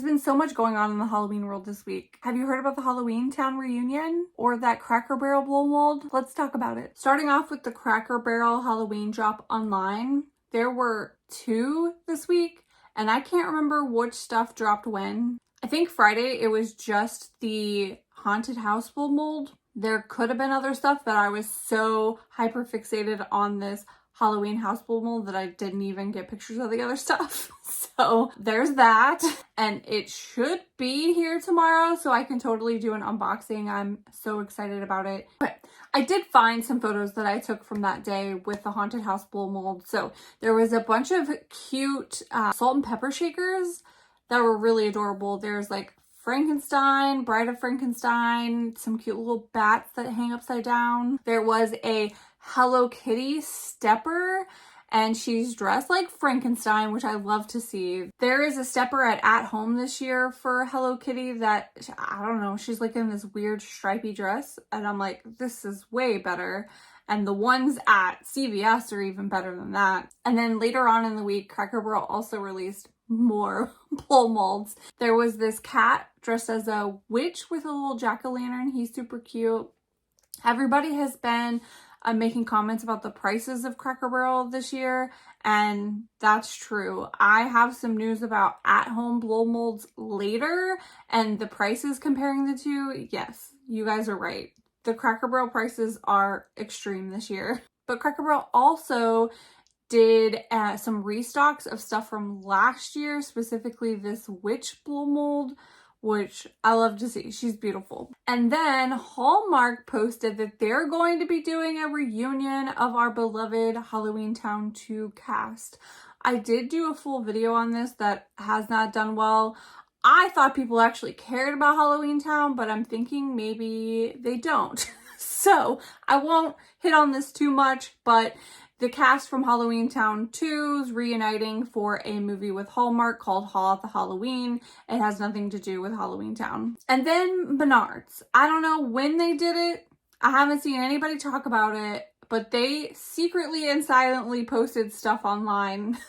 There's been so much going on in the Halloween world this week. Have you heard about the Halloweentown reunion or that Cracker Barrel blow mold? Let's talk about it. Starting off with the Cracker Barrel Halloween drop online, there were 2 this week, and I can't remember which stuff dropped when. I think Friday it was just the haunted house blow mold. There could have been other stuff, but I was so hyper fixated on this Halloween house blow mold that I didn't even get pictures of the other stuff. So there's that, and it should be here tomorrow, so I can totally do an unboxing. I'm so excited about it. But I did find some photos that I took from that day with the haunted house blow mold. So there was a bunch of cute salt and pepper shakers that were really adorable. There's like Frankenstein, Bride of Frankenstein, some cute little bats that hang upside down. There was a Hello Kitty stepper, and she's dressed like Frankenstein, which I love to see. There is a stepper at Home this year for Hello Kitty that, I don't know, she's like in this weird stripy dress, and I'm like, this is way better. And the ones at CVS are even better than that. And then later on in the week, Cracker Barrel also released more blow molds. There was this cat dressed as a witch with a little jack-o'-lantern. He's super cute. Everybody has been making comments about the prices of Cracker Barrel this year, and that's true. I have some news about at-home blow molds later, and the prices comparing the two, yes, you guys are right. The Cracker Barrel prices are extreme this year. But Cracker Barrel also did some restocks of stuff from last year, specifically this witch blow mold, which I love to see. She's beautiful. And then Hallmark posted that they're going to be doing a reunion of our beloved Halloweentown 2 cast. I did do a full video on this that has not done well. I thought people actually cared about Halloweentown, but I'm thinking maybe they don't. So I won't hit on this too much, but the cast from Halloweentown 2 is reuniting for a movie with Hallmark called Hall at the Halloween. It has nothing to do with Halloweentown. And then Menards. I don't know when they did it. I haven't seen anybody talk about it, but they secretly and silently posted stuff online.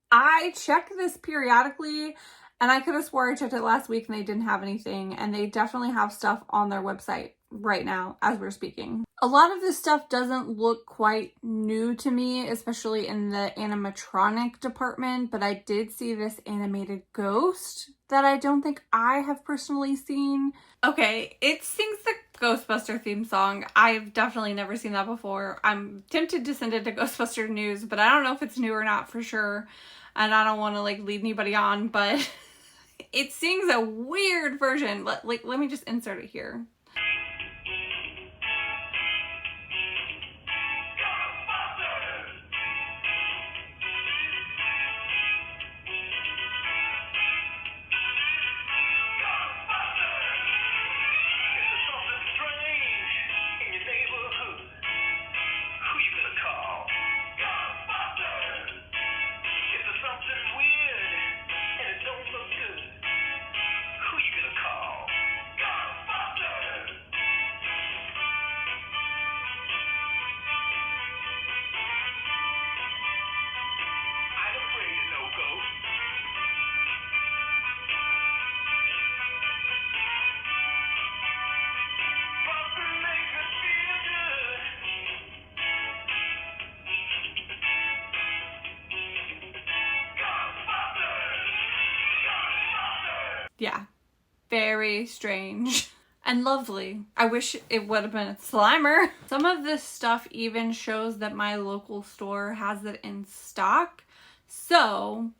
I check this periodically, and I could have swore I checked it last week and they didn't have anything, and they definitely have stuff on their website right now as we're speaking. A lot of this stuff doesn't look quite new to me, especially in the animatronic department, but I did see this animated ghost that I don't think I have personally seen. Okay, it sings the Ghostbuster theme song. I've definitely never seen that before. I'm tempted to send it to Ghostbuster News, but I don't know if it's new or not for sure, and I don't want to like lead anybody on, but it sings a weird version. Let me just insert it here. Yeah, very strange and lovely. I wish it would have been a Slimer. Some of this stuff even shows that my local store has it in stock. So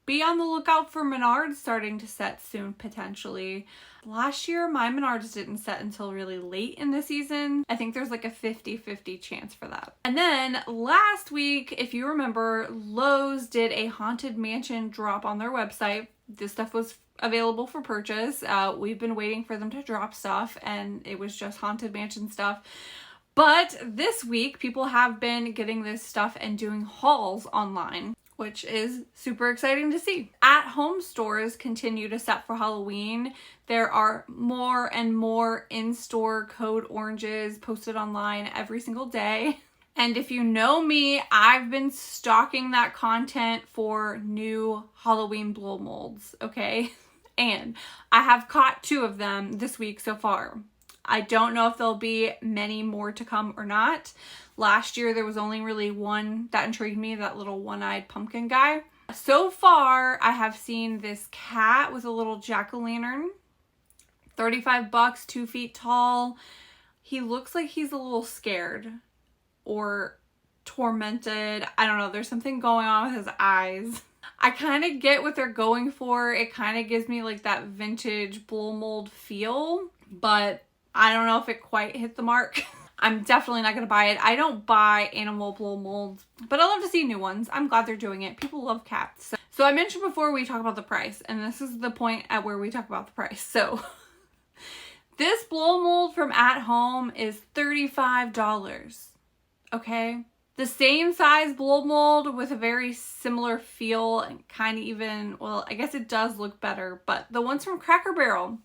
be on the lookout for Menards starting to set soon, potentially. Last year, my Menards didn't set until really late in the season. I think there's like a 50-50 chance for that. And then last week, if you remember, Lowe's did a Haunted Mansion drop on their website. This stuff was available for purchase. We've been waiting for them to drop stuff, and it was just Haunted Mansion stuff. But this week, people have been getting this stuff and doing hauls online, which is super exciting to see. At-home stores continue to set for Halloween. There are more and more in-store code oranges posted online every single day. And if you know me, I've been stalking that content for new Halloween blow molds, okay? And I have caught 2 of them this week so far. I don't know if there'll be many more to come or not. Last year, there was only really one that intrigued me, that little one-eyed pumpkin guy. So far, I have seen this cat with a little jack-o'-lantern. $35, 2 feet tall. He looks like he's a little scared or tormented. I don't know. There's something going on with his eyes. I kind of get what they're going for. It kind of gives me like that vintage blow mold feel, but I don't know if it quite hit the mark. I'm definitely not going to buy it. I don't buy animal blow molds, but I love to see new ones. I'm glad they're doing it. People love cats. So I mentioned before we talk about the price, and this is the point at where we talk about the price. So this blow mold from At Home is $35. Okay? The same size blow mold with a very similar feel and kind of even, well, I guess it does look better, but the ones from Cracker Barrel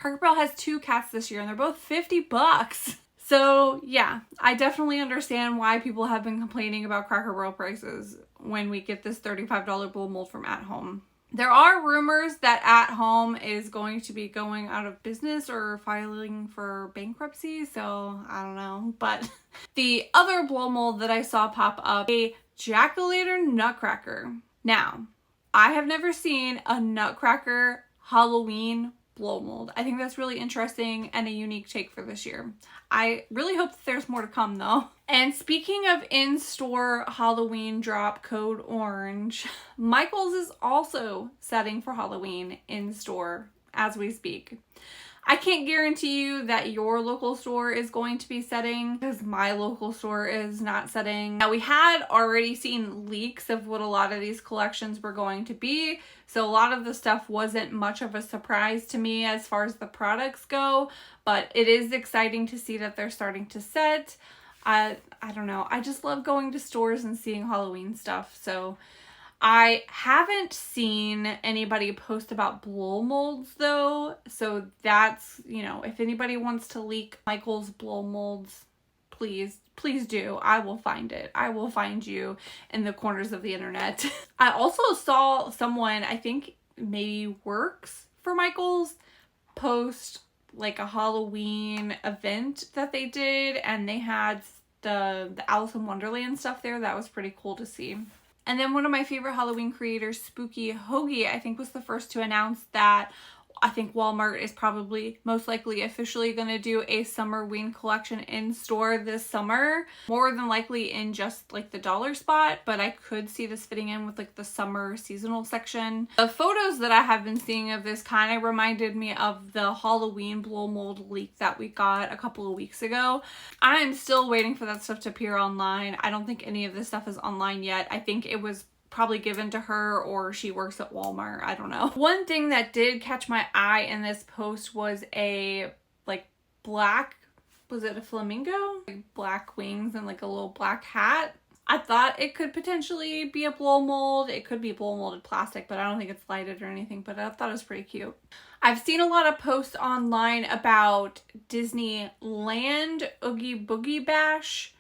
has 2 cats this year and they're both $50. So yeah, I definitely understand why people have been complaining about Cracker Barrel prices when we get this $35 blow mold from At Home. There are rumors that At Home is going to be going out of business or filing for bankruptcy, so I don't know. But the other blow mold that I saw pop up, a jack-o'-lantern nutcracker. Now, I have never seen a nutcracker Halloween blow mold. I think that's really interesting and a unique take for this year. I really hope that there's more to come though. And speaking of in-store Halloween drop code orange, Michael's is also setting for Halloween in-store as we speak. I can't guarantee you that your local store is going to be setting because my local store is not setting. Now, we had already seen leaks of what a lot of these collections were going to be, so a lot of the stuff wasn't much of a surprise to me as far as the products go, but it is exciting to see that they're starting to set. I don't know. I just love going to stores and seeing Halloween stuff, so I haven't seen anybody post about blow molds though, so that's, you know, if anybody wants to leak Michael's blow molds, please do. I will find it. I will find you in the corners of the internet. I also saw someone, I think maybe works for Michael's, post like a Halloween event that they did, and they had the Alice in Wonderland stuff there. That was pretty cool to see. And then one of my favorite Halloween creators, Spooky Hoagie, I think was the first to announce that I think Walmart is probably most likely officially going to do a Summerween collection in store this summer. More than likely in just like the dollar spot, but I could see this fitting in with like the summer seasonal section. The photos that I have been seeing of this kind of reminded me of the Halloween blow mold leak that we got a couple of weeks ago. I'm still waiting for that stuff to appear online. I don't think any of this stuff is online yet. I think it was probably given to her or she works at Walmart. I don't know. One thing that did catch my eye in this post was a like black, was it a flamingo? Like black wings and like a little black hat. I thought it could potentially be a blow mold. It could be blow molded plastic, but I don't think it's lighted or anything, but I thought it was pretty cute. I've seen a lot of posts online about Disneyland Oogie Boogie Bash.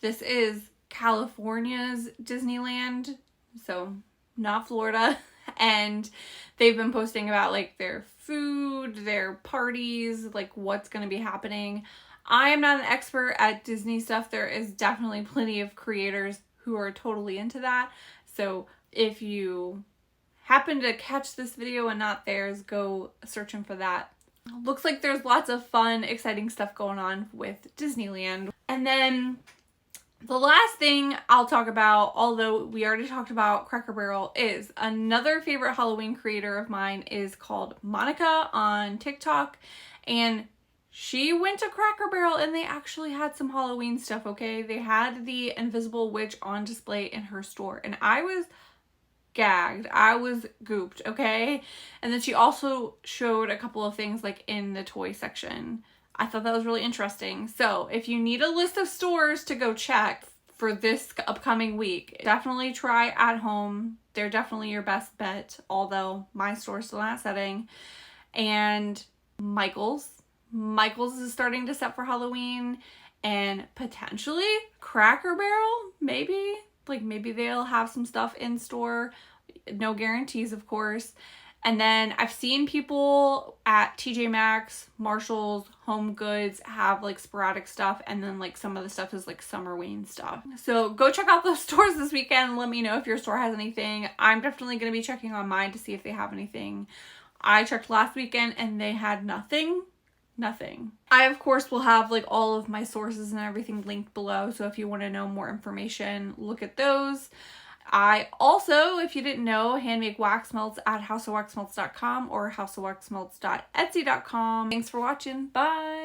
This is California's Disneyland, so not Florida. And they've been posting about like their food, their parties, like what's going to be happening. I am not an expert at Disney stuff. There is definitely plenty of creators who are totally into that. So if you happen to catch this video and not theirs, go searching for that. Looks like there's lots of fun, exciting stuff going on with Disneyland. And then the last thing I'll talk about, although we already talked about Cracker Barrel, is another favorite Halloween creator of mine is called Monica on TikTok. And she went to Cracker Barrel and they actually had some Halloween stuff, okay? They had the Invisible Witch on display in her store. And I was gagged. I was gooped, okay? And then she also showed a couple of things like in the toy section. I thought that was really interesting. So if you need a list of stores to go check for this upcoming week, definitely try At Home. They're definitely your best bet, although my store's still not setting. And Michael's is starting to set for Halloween, and potentially Cracker Barrel, maybe. Like maybe they'll have some stuff in store. No guarantees, of course. And then I've seen people at TJ Maxx, Marshalls, Home Goods have like sporadic stuff, and then like some of the stuff is like Summerween stuff. So go check out those stores this weekend. Let me know if your store has anything. I'm definitely going to be checking on mine to see if they have anything. I checked last weekend and they had nothing. I of course will have like all of my sources and everything linked below, so if you want to know more information, look at those. I also, if you didn't know, handmake wax melts at houseofwaxmelts.com or houseofwaxmelts.etsy.com. Thanks for watching. Bye!